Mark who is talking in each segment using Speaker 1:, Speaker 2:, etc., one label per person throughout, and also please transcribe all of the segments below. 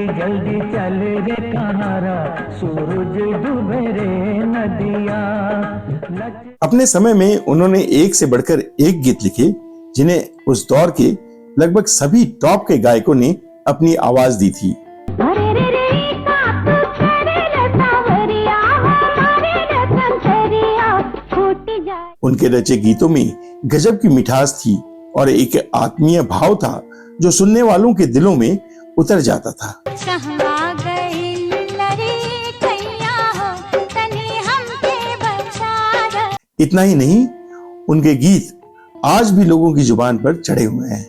Speaker 1: जल्दी चल रे कहारा, सूरज डूबे रे नदिया।
Speaker 2: अपने समय में उन्होंने एक से बढ़कर एक गीत लिखे जिन्हें उस दौर के लगभग सभी टॉप के गायकों ने अपनी आवाज दी थी। उनके रचे गीतों में गजब की मिठास थी और एक आत्मीय भाव था जो सुनने वालों के दिलों में उतर जाता था। इतना ही नहीं, उनके गीत आज भी लोगों की जुबान पर चढ़े हुए हैं।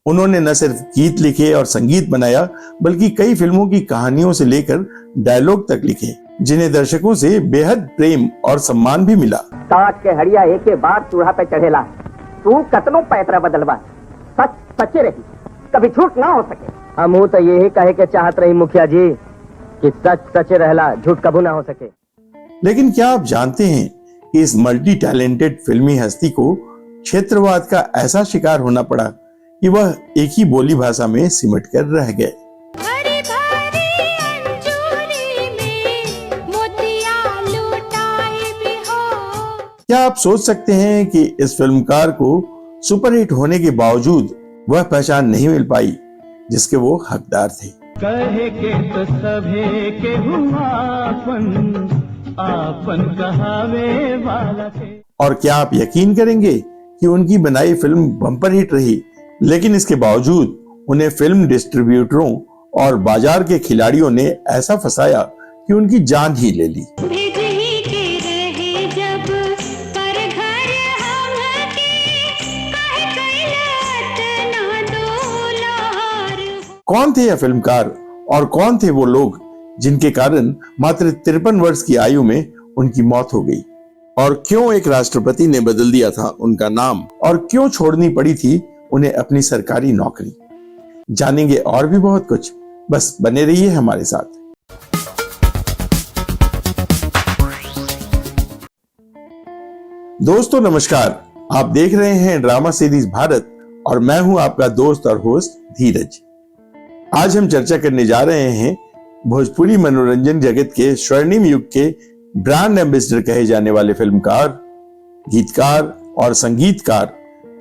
Speaker 2: उन्होंने न सिर्फ गीत लिखे और संगीत बनाया, बल्कि कई फिल्मों की कहानियों से लेकर डायलॉग तक लिखे, जिन्हें दर्शकों से बेहद प्रेम और सम्मान भी मिला।
Speaker 3: ताज के हड़िया एक के बाद चूल्हा पे चढ़ेला, तू कतनो पैतरा बदलवा, सच सच्चे रही, कभी झूठ ना हो सके। हम तो यही कहे के चाहत रही मुखिया जी कि सच सच रहला, झूठ कबू ना हो सके।
Speaker 2: लेकिन क्या आप जानते हैं कि इस मल्टी टैलेंटेड फिल्मी हस्ती को क्षेत्रवाद का ऐसा शिकार होना पड़ा कि वह एक ही बोली भाषा में सिमट कर रह गए। क्या आप सोच सकते हैं कि इस फिल्मकार को सुपरहिट होने के बावजूद वह पहचान नहीं मिल पाई जिसके वो हकदार थे।
Speaker 1: कहे के तो सभे के हुआ आपन कहावे वाला थे।
Speaker 2: और क्या आप यकीन करेंगे कि उनकी बनाई फिल्म बम्पर हिट रही, लेकिन इसके बावजूद उन्हें फिल्म डिस्ट्रीब्यूटरों और बाजार के खिलाड़ियों ने ऐसा फंसाया कि उनकी जान ही ले ली। कौन थे यह फिल्मकार और कौन थे वो लोग जिनके कारण मात्र 53 वर्ष की आयु में उनकी मौत हो गई? और क्यों एक राष्ट्रपति ने बदल दिया था उनका नाम, और क्यों छोड़नी पड़ी थी उन्हें अपनी सरकारी नौकरी? जानेंगे और भी बहुत कुछ, बस बने रहिए हमारे साथ। दोस्तों नमस्कार, आप देख रहे हैं ड्रामा सीरीज भारत और मैं हूं आपका दोस्त और होस्ट धीरज। आज हम चर्चा करने जा रहे हैं भोजपुरी मनोरंजन जगत के स्वर्णिम युग के ब्रांड एम्बेसडर कहे जाने वाले फिल्मकार, गीतकार और संगीतकार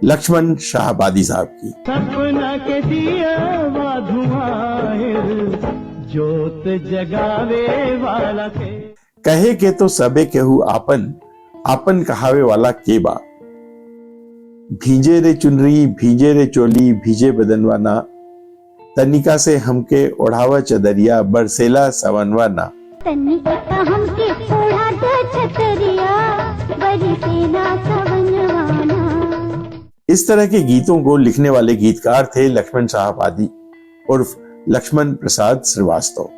Speaker 2: लक्ष्मण शाहबादी साहब की।
Speaker 1: सपना के दिया जोत जगावे वाला के।
Speaker 2: कहे के तो सबे केहू आपन, आपन कहावे वाला केबा। भीजे रे चुनरी, भीजे रे चोली, भीजे बदनवाना, तनिका से हमके ओढ़ावा चदरिया, बरसेला सवनवाना।
Speaker 4: तनिका हमके ओढ़ा चदरिया, बरसेला सवनवाना।
Speaker 2: इस तरह के गीतों को लिखने वाले गीतकार थे लक्ष्मण शाहबादी उर्फ लक्ष्मण प्रसाद श्रीवास्तव।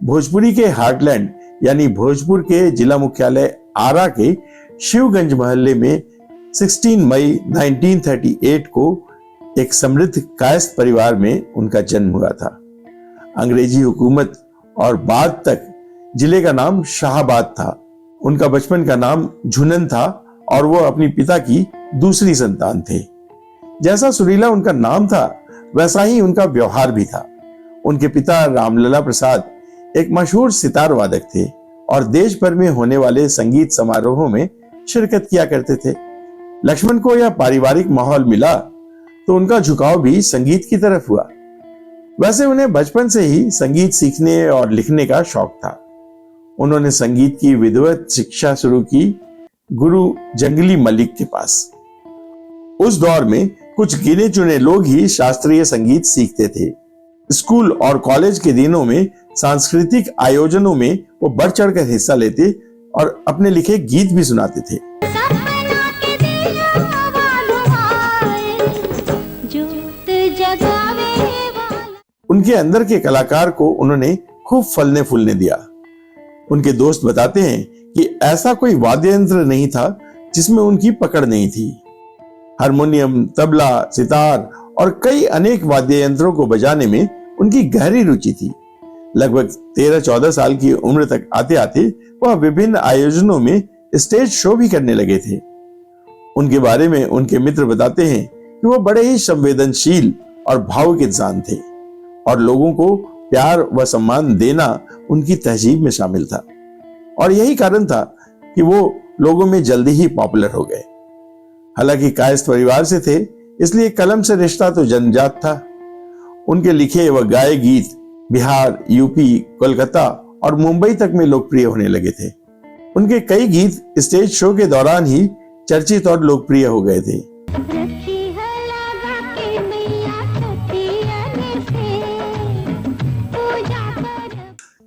Speaker 2: भोजपुरी के हार्टलैंड यानी भोजपुर के जिला मुख्यालय आरा के शिवगंज मोहल्ले में 16 मई 1938 को एक समृद्ध कायस्थ परिवार में उनका जन्म हुआ था। अंग्रेजी हुकूमत और बाद तक जिले का नाम शाहबाद था। उनका बचपन का नाम झुनन था और वो अपनी पिता की दूसरी संतान थे। जैसा सुरीला उनका नाम था, वैसा ही उनका व्यवहार भी था। उनके पिता रामलला प्रसाद एक मशहूर सितार वादक थे और देश भर में होने वाले संगीत समारोहों में शिरकत किया करते थे। लक्ष्मण को यह पारिवारिक माहौल मिला तो उनका झुकाव भी संगीत की तरफ हुआ। वैसे उन्हें बचपन से ही संगीत सीखने और लिखने का शौक था। उन्होंने संगीत की विधिवत शिक्षा शुरू की गुरु जंगली मलिक के पास। उस दौर में कुछ गिने चुने लोग ही शास्त्रीय संगीत सीखते थे। स्कूल और कॉलेज के दिनों में सांस्कृतिक आयोजनों में वो बढ़ चढ़कर हिस्सा लेते और अपने लिखे गीत भी सुनाते थे। उनके अंदर के कलाकार को उन्होंने खूब फलने फूलने दिया। उनके दोस्त बताते हैं कि ऐसा कोई वाद्य यंत्र नहीं था जिसमें उनकी पकड़ नहीं थी। हारमोनियम, तबला, सितार और कई अनेक वाद्य यंत्रों को बजाने में उनकी गहरी रुचि थी। लगभग 13-14 साल की उम्र तक आते आते वह विभिन्न आयोजनों में स्टेज शो भी करने लगे थे। उनके बारे में उनके मित्र बताते हैं कि वो बड़े ही संवेदनशील और भावुक इंसान थे और लोगों को प्यार व सम्मान देना उनकी तहजीब में शामिल था और यही कारण था कि वो लोगों में जल्दी ही पॉपुलर हो गए। हालांकि कायस्थ परिवार से थे, इसलिए कलम से रिश्ता तो जन्मजात था। उनके लिखे व गाए गीत बिहार, यूपी, कोलकाता और मुंबई तक में लोकप्रिय होने लगे थे। उनके कई गीत स्टेज शो के दौरान ही चर्चित और लोकप्रिय हो गए थे।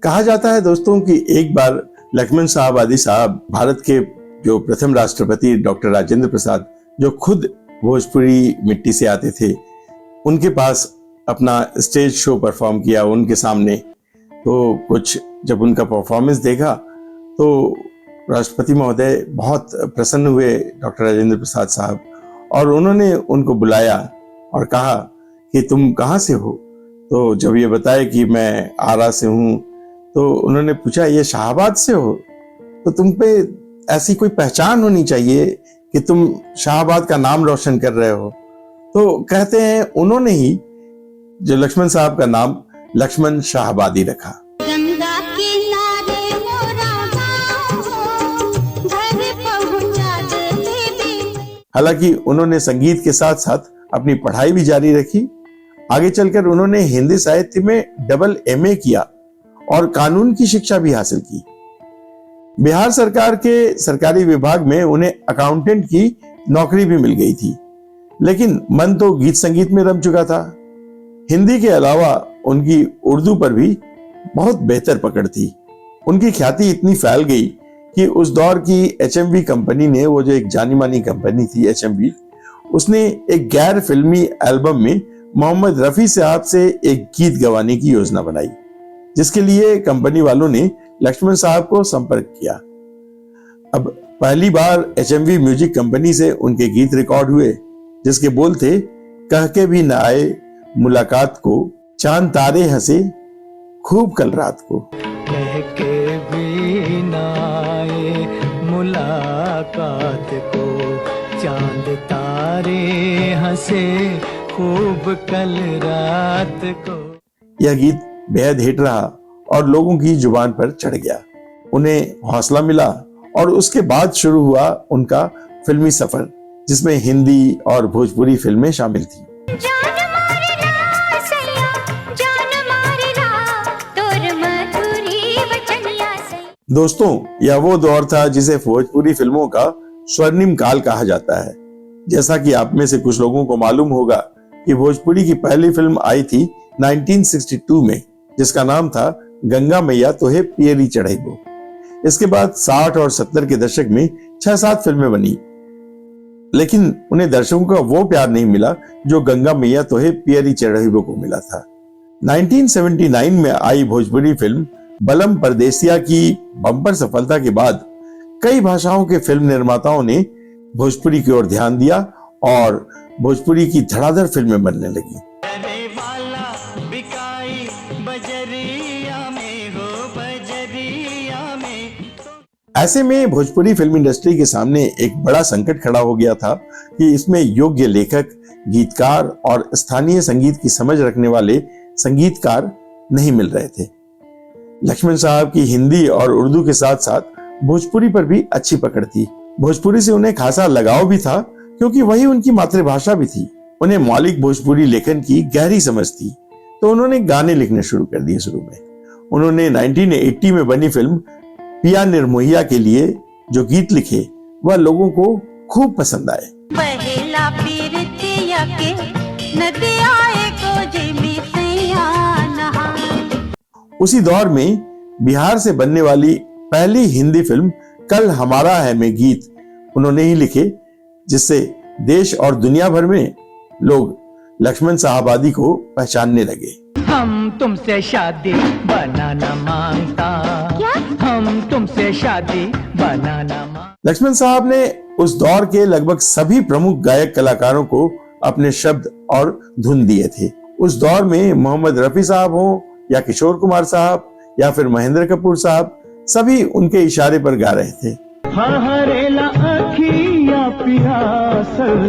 Speaker 2: कहा जाता है दोस्तों कि एक बार लक्ष्मण साहबादी साहब, भारत के जो प्रथम राष्ट्रपति डॉक्टर राजेंद्र प्रसाद, जो खुद भोजपुरी मिट्टी से आते थे, उनके पास अपना स्टेज शो परफॉर्म किया उनके सामने। तो कुछ जब उनका परफॉर्मेंस देखा तो राष्ट्रपति महोदय बहुत प्रसन्न हुए डॉक्टर राजेंद्र प्रसाद साहब, और उन्होंने उनको बुलाया और कहा कि तुम कहाँ से हो। तो जब ये बताया कि मैं आरा से हूँ, तो उन्होंने पूछा ये शाहबाद से हो, तो तुम पे ऐसी कोई पहचान होनी चाहिए कि तुम शाहबाद का नाम रोशन कर रहे हो। तो कहते हैं उन्होंने ही जो लक्ष्मण साहब का नाम लक्ष्मण शाहबादी रखा।
Speaker 4: गंगा किनारे मोरा गाँव, घर पहुंचा दे बेबी।
Speaker 2: हालांकि उन्होंने संगीत के साथ साथ अपनी पढ़ाई भी जारी रखी। आगे चलकर उन्होंने हिंदी साहित्य में डबल MA किया और कानून की शिक्षा भी हासिल की। बिहार सरकार के सरकारी विभाग में उन्हें अकाउंटेंट की नौकरी भी मिल गई थी, लेकिन मन तो गीत संगीत में रम चुका था। हिंदी के अलावा उनकी उर्दू पर भी बहुत बेहतर पकड़ थी। उनकी ख्याति इतनी फैल गई कि उस दौर की HMV कंपनी ने, वो जो एक जानी मानी कंपनी थी HMV, उसने एक गैर फिल्मी एल्बम में मोहम्मद रफी साहब से एक गीत गवाने की योजना बनाई, जिसके लिए कंपनी वालों ने लक्ष्मण साहब को संपर्क किया। अब पहली बार HMV म्यूजिक कंपनी से उनके गीत रिकॉर्ड हुए, जिसके बोल थे, कह के भी न आए मुलाकात को, चांद तारे हंसे खूब कल रात को।
Speaker 1: कह के भी न आए मुलाकात को, चांद तारे हंसे खूब कल रात को।
Speaker 2: यह गीत बेहद हिट रहा और लोगों की जुबान पर चढ़ गया। उन्हें हौसला मिला और उसके बाद शुरू हुआ उनका फिल्मी सफर, जिसमें हिंदी और भोजपुरी फिल्में शामिल थी। दोस्तों, यह वो दौर था जिसे भोजपुरी फिल्मों का स्वर्णिम काल कहा जाता है। जैसा कि आप में से कुछ लोगों को मालूम होगा कि भोजपुरी की पहली फिल्म आई थी 1962 में, जिसका नाम था गंगा मैया तोहे पियरी चढ़ैबो। इसके बाद 60 और 70 के दशक में 6-7 फिल्में बनी, लेकिन उन्हें दर्शकों का वो प्यार नहीं मिला जो गंगा मैया तोहे पियरी चढ़ैबो को मिला था। 1979 में आई भोजपुरी फिल्म बलम परदेसिया की बम्पर सफलता के बाद कई भाषाओं के फिल्म निर्माताओं ने भोजपुरी की ओर ध्यान दिया और भोजपुरी की धड़ाधड़ फिल्में बनने लगी। ऐसे में भोजपुरी फिल्म इंडस्ट्री के सामने एक बड़ा संकट खड़ा हो गया था कि इसमें योग्य लेखक, गीतकार और स्थानीय संगीत की समझ रखने वाले संगीतकार नहीं मिल रहे थे। लक्ष्मण साहब की हिंदी और उर्दू के साथ साथ भोजपुरी पर भी अच्छी पकड़ थी। भोजपुरी से उन्हें खासा लगाव भी था, क्योंकि वही उनकी मातृभाषा भी थी। उन्हें मौलिक भोजपुरी लेखन की गहरी समझ थी, तो उन्होंने गाने लिखने शुरू कर दिए। शुरू में उन्होंने 1980 में बनी फिल्म पिया निर्मोहिया के लिए जो गीत लिखे, वह लोगों को खूब पसंद आए। उसी दौर में बिहार से बनने वाली पहली हिंदी फिल्म कल हमारा है में गीत उन्होंने ही लिखे, जिससे देश और दुनिया भर में लोग लक्ष्मण साहबादी को पहचानने लगे।
Speaker 1: हम तुमसे शादी बनाना मांगता,
Speaker 4: क्या?
Speaker 1: हम तुमसे शादी बनाना मांगता।
Speaker 2: लक्ष्मण साहब ने उस दौर के लगभग सभी प्रमुख गायक कलाकारों को अपने शब्द और धुन दिए थे। उस दौर में मोहम्मद रफी साहब हो या किशोर कुमार साहब या फिर महेंद्र कपूर साहब, सभी उनके इशारे पर गा रहे थे।
Speaker 1: हरेला अखिया पियासल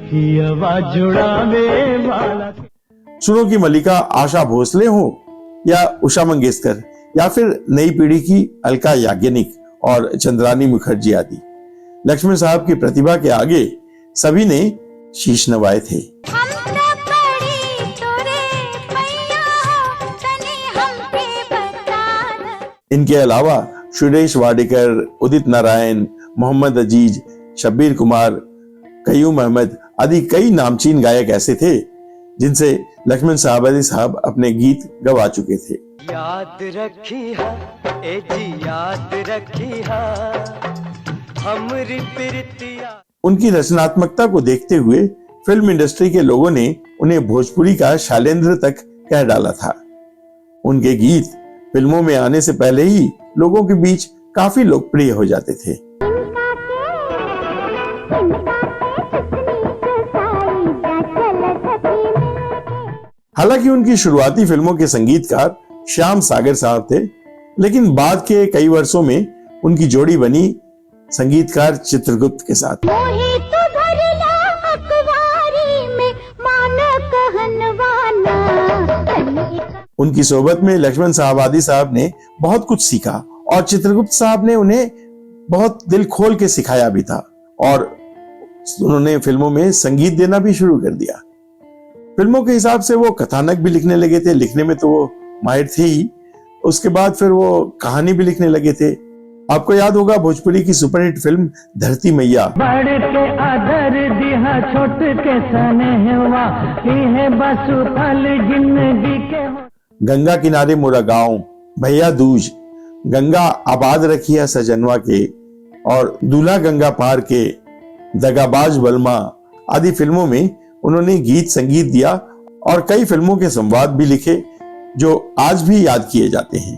Speaker 1: ही आवाज जुड़ावे वाला।
Speaker 2: सुरों की मलिका आशा भोसले हो या उषा मंगेशकर या फिर नई पीढ़ी की अलका याग्निक और चंद्रानी मुखर्जी आदि, लक्ष्मण साहब की प्रतिभा के आगे सभी ने शीश नवाए थे।
Speaker 4: हम तो पड़ी तोरे पैया तनी हमके बता दे।
Speaker 2: इनके अलावा सुरेश वाडेकर, उदित नारायण, मोहम्मद अजीज, शब्बीर कुमार, कयूम अहमद आदि कई नामचीन गायक ऐसे थे जिनसे लक्ष्मण साहबादी साहब अपने गीत गवा चुके थे।
Speaker 5: याद रखी है ए जी याद रखी है हमरी प्रीतिया।
Speaker 2: उनकी रचनात्मकता को देखते हुए फिल्म इंडस्ट्री के लोगों ने उन्हें भोजपुरी का शैलेंद्र तक कह डाला था। उनके गीत फिल्मों में आने से पहले ही लोगों के बीच काफी लोकप्रिय हो जाते थे। हालांकि उनकी शुरुआती फिल्मों के संगीतकार श्याम सागर साहब थे, लेकिन बाद के कई वर्षों में उनकी जोड़ी बनी संगीतकार चित्रगुप्त के साथ।
Speaker 4: मोहे तो धरला अखबारी में मान कहनवाना।
Speaker 2: उनकी सोबत में लक्ष्मण साहबादी साहब ने बहुत कुछ सीखा और चित्रगुप्त साहब ने उन्हें बहुत दिल खोल के सिखाया भी था और उन्होंने फिल्मों में संगीत देना भी शुरू कर दिया। फिल्मों के हिसाब से वो कथानक भी लिखने लगे थे, लिखने में तो वो माहिर थे ही, उसके बाद फिर वो कहानी भी लिखने लगे थे। आपको याद होगा भोजपुरी की सुपरहिट फिल्म धरती मैया।
Speaker 1: बड़े के आदर दिया छोट के सनेहवा है बस फल जिंदगी के।
Speaker 2: गंगा किनारे मोरा गांव, भैया दूज, गंगा आबाद रखिया सजनवा के और दूल्हा गंगा पार के, दगाबाज बलमा आदि फिल्मों में उन्होंने गीत संगीत दिया और कई फिल्मों के संवाद भी लिखे जो आज भी याद किए जाते हैं।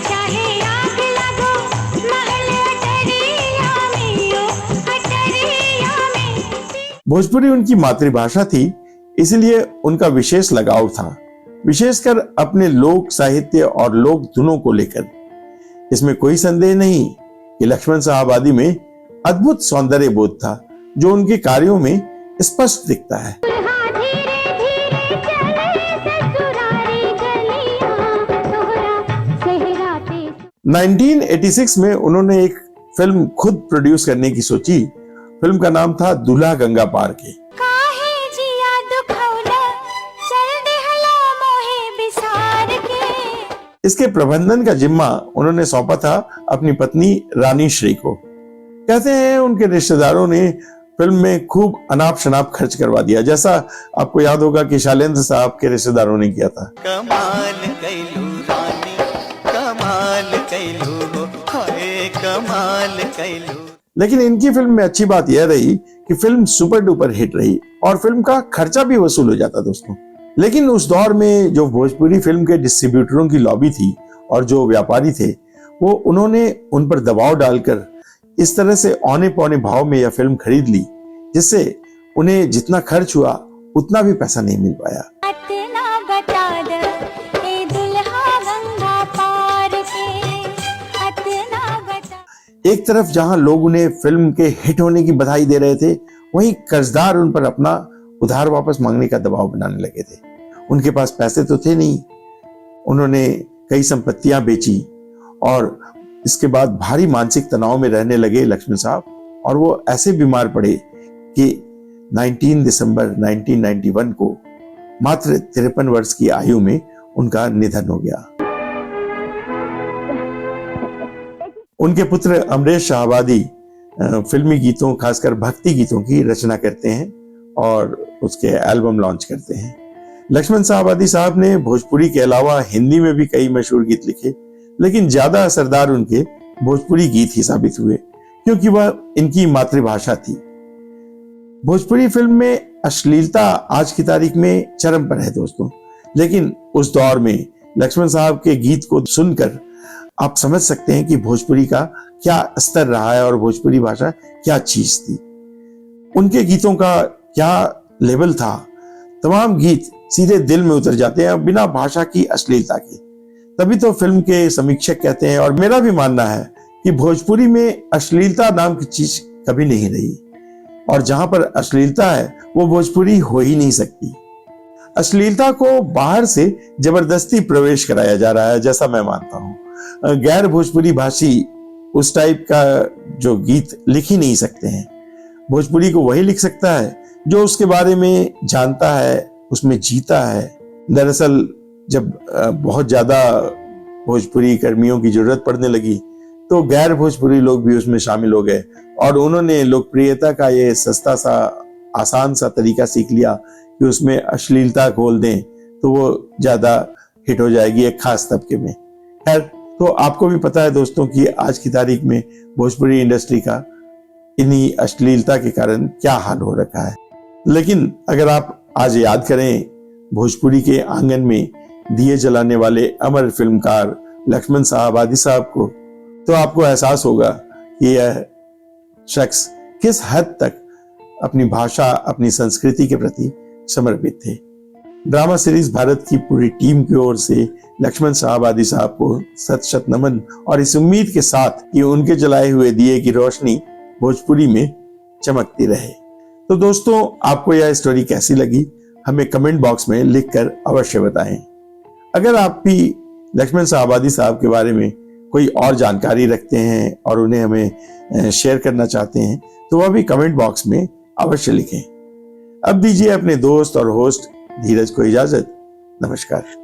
Speaker 4: चाहे आग लगो महल अटरिया में ओ अटरिया में।
Speaker 2: भोजपुरी उनकी मातृभाषा थी, इसलिए उनका विशेष लगाव था, विशेषकर अपने लोक साहित्य और लोक धुनों को लेकर। इसमें कोई संदेह नहीं कि लक्ष्मण साहबादी में अद्भुत सौंदर्य बोध था जो उनके कार्यों में स्पष्ट दिखता है। 1986 में उन्होंने एक फिल्म खुद प्रोड्यूस करने की सोची। फिल्म का नाम था दूल्हा गंगा पार के।
Speaker 4: काहे जिया दुखौला चल देहला मोहे बिसार के।
Speaker 2: इसके प्रबंधन का जिम्मा उन्होंने सौंपा था अपनी पत्नी रानी श्री को। कहते हैं उनके रिश्तेदारों ने फिल्म में खूब अनाप शनाप खर्च करवा दिया, जैसा आपको याद होगा कि शैलेंद्र साहब के रिश्तेदारों ने किया था।
Speaker 5: कमाल कैलू रानी कमाल कैलू हाय कमाल कैलू।
Speaker 2: लेकिन इनकी फिल्म में अच्छी बात यह रही कि फिल्म सुपर डुपर हिट रही और फिल्म का खर्चा भी वसूल हो जाता दोस्तों। लेकिन उस दौर में जो भोजपुरी फिल्म के डिस्ट्रीब्यूटरों की लॉबी थी और जो व्यापारी थे, वो उन्होंने उन पर दबाव डालकर इस तरह से औने पौने भाव में यह फिल्म खरीद ली, जिससे उन्हें जितना खर्च हुआ उतना भी पैसा नहीं मिल पाया।
Speaker 4: अतना बता दे ए दुल्हा गंगा पार के, अतना बता।
Speaker 2: एक तरफ जहां लोग उन्हें फिल्म के हिट होने की बधाई दे रहे थे, वहीं कर्जदार उन पर अपना उधार वापस मांगने का दबाव बनाने लगे थे। उनके पास पैसे तो थे नहीं, उन्होंने कई संपत्तियां बेची और इसके बाद भारी मानसिक तनाव में रहने लगे लक्ष्मण साहब और वो ऐसे बीमार पड़े कि 19 दिसंबर 1991 को मात्र 53 वर्ष की आयु में उनका निधन हो गया। उनके पुत्र अमरेश शाहबादी फिल्मी गीतों, खासकर भक्ति गीतों की रचना करते हैं और उसके एल्बम लॉन्च करते हैं। लक्ष्मण साहबादी साहब ने भोजपुरी के अलावा हिंदी में भी कई मशहूर गीत लिखे, लेकिन ज्यादा असरदार उनके भोजपुरी गीत ही साबित हुए क्योंकि वह इनकी मातृभाषा थी। भोजपुरी फिल्म में अश्लीलता आज की तारीख में चरम पर है दोस्तों, लेकिन उस दौर में लक्ष्मण साहब के गीत को सुनकर आप समझ सकते हैं कि भोजपुरी का क्या स्तर रहा है और भोजपुरी भाषा क्या चीज थी। उनके गीतों का क्या लेवल था। तमाम गीत सीधे दिल में उतर जाते हैं बिना भाषा की अश्लीलता के। तभी तो फिल्म के समीक्षक कहते हैं, और मेरा भी मानना है, कि भोजपुरी में अश्लीलता नाम की चीज कभी नहीं रही। और जहां पर अश्लीलता है वो भोजपुरी हो ही नहीं सकती। अश्लीलता को बाहर से जबरदस्ती प्रवेश कराया जा रहा है, जैसा मैं मानता हूं। गैर भोजपुरी भाषी उस टाइप का जो गीत लिख ही नहीं सकते हैं। भोजपुरी को वही लिख सकता है जो उसके बारे में जानता है, उसमें जीता है। दरअसल जब बहुत ज्यादा भोजपुरी कर्मियों की जरूरत पड़ने लगी तो गैर भोजपुरी लोग भी उसमें शामिल हो गए और उन्होंने लोकप्रियता का ये सस्ता सा आसान सा तरीका सीख लिया कि उसमें अश्लीलता खोल दें तो वो ज्यादा हिट हो जाएगी एक खास तबके में। खैर, तो आपको भी पता है दोस्तों कि आज की तारीख में भोजपुरी इंडस्ट्री का इन्हीं अश्लीलता के कारण क्या हाल हो रखा है। लेकिन अगर आप आज याद करें भोजपुरी के आंगन में दिए जलाने वाले अमर फिल्मकार लक्ष्मण साहबादी साहब को, तो आपको एहसास होगा कि यह शख्स किस हद तक अपनी भाषा, अपनी संस्कृति के प्रति समर्पित थे। ड्रामा सीरीज भारत की पूरी टीम की ओर से लक्ष्मण साहबादी साहब को शत शत नमन और इस उम्मीद के साथ कि उनके जलाए हुए दिए की रोशनी भोजपुरी में चमकती रहे। तो दोस्तों, आपको यह स्टोरी कैसी लगी हमें कमेंट बॉक्स में लिखकर अवश्य बताएं। अगर आप भी लक्ष्मण साहबादी साहब के बारे में कोई और जानकारी रखते हैं और उन्हें हमें शेयर करना चाहते हैं तो वह भी कमेंट बॉक्स में अवश्य लिखें। अब दीजिए अपने दोस्त और होस्ट धीरज को इजाजत। नमस्कार।